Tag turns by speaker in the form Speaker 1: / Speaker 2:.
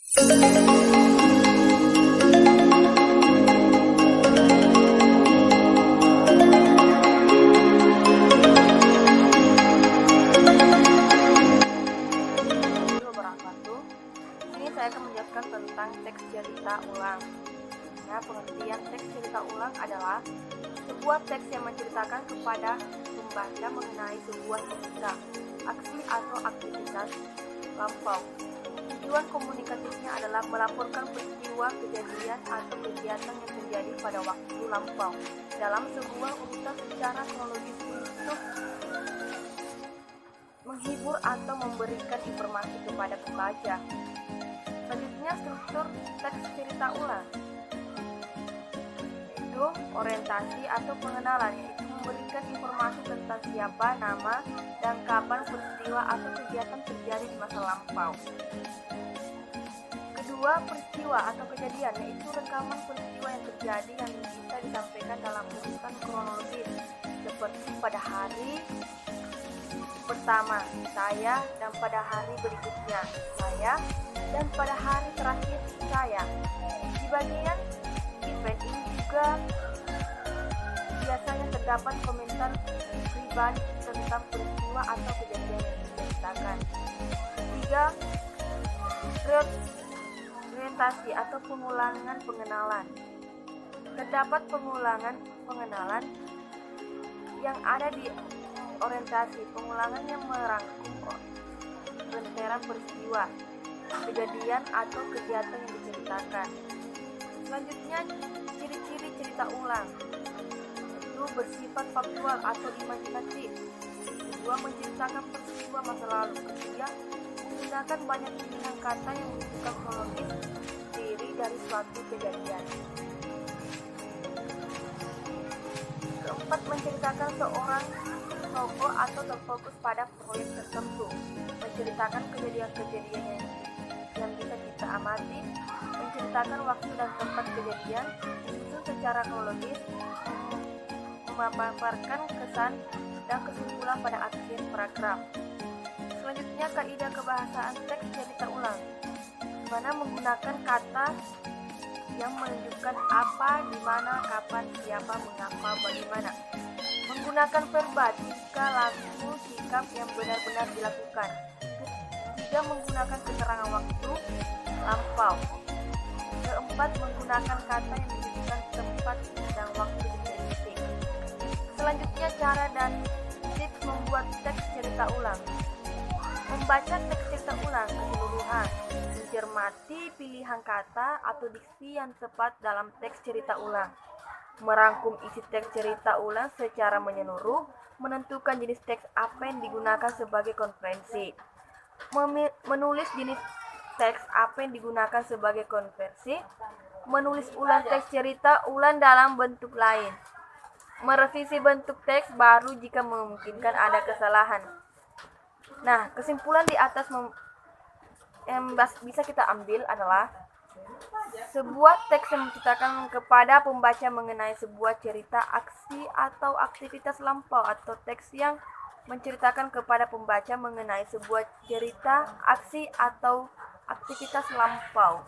Speaker 1: Ini saya akan menjelaskan tentang teks cerita ulang. Nah, pengertian teks cerita ulang adalah sebuah teks yang menceritakan kepada pembaca mengenai sebuah cerita, aksi atau aktivitas lampau. Tujuan komunikatifnya adalah melaporkan peristiwa, kejadian, atau kegiatan yang terjadi pada waktu lampau dalam sebuah urutan secara kronologis untuk menghibur atau memberikan informasi kepada pembaca. Selanjutnya, struktur teks cerita ulang, yaitu orientasi atau pengenalan, yaitu memberikan informasi tentang siapa, nama, dan kapan peristiwa atau kegiatan terjadi di masa lampau. Kedua, peristiwa atau kejadian, yaitu rekaman peristiwa yang terjadi yang bisa disampaikan dalam urutan kronologis, seperti pada hari pertama saya, dan pada hari berikutnya saya, dan pada hari terakhir saya. Di bagian event ini juga biasanya terdapat komentar pribadi tentang peristiwa atau kejadian yang diceritakan. Ketiga, orientasi atau pengulangan pengenalan. Terdapat pengenalan yang ada di orientasi. Pengulangan yang merangkum rentetan peristiwa, kejadian, atau kegiatan yang diceritakan. Selanjutnya, ciri-ciri cerita ulang, yaitu bersifat faktual atau imajinatif. Kedua, menceritakan peristiwa masa lalu. Ketiga, menggunakan banyak pilihan kata yang menunjukkan kronologis diri dari suatu kejadian. Keempat, menceritakan seorang tokoh atau terfokus pada proyek tertentu, menceritakan kejadian-kejadian yang bisa kita amati, menceritakan waktu dan tempat kejadian, disusun secara kronologis, memaparkan kesan dan kesimpulan pada akhir paragraf. Selanjutnya, kaidah kebahasaan teks cerita ulang, di mana menggunakan kata yang menunjukkan apa, di mana, kapan, siapa, mengapa, bagaimana. Menggunakan verba jika laku sikap yang benar-benar dilakukan. Ketiga, menggunakan keterangan waktu lampau. Keempat, menggunakan kata yang menunjukkan tempat dan waktu definisi. Selanjutnya, cara dan tips membuat teks cerita ulang. Membaca teks cerita ulang keseluruhan, mencermati pilihan kata atau diksi yang tepat dalam teks cerita ulang, merangkum isi teks cerita ulang secara menyeluruh, menentukan jenis teks apa yang digunakan sebagai konvensi, menulis jenis teks apa yang digunakan sebagai konversi, menulis ulang teks cerita ulang dalam bentuk lain, merevisi bentuk teks baru jika memungkinkan ada kesalahan. Nah, kesimpulan di atas yang bisa kita ambil adalah sebuah teks yang menceritakan kepada pembaca mengenai sebuah cerita, aksi, atau aktivitas lampau, atau teks yang menceritakan kepada pembaca mengenai sebuah cerita, aksi, atau aktivitas lampau.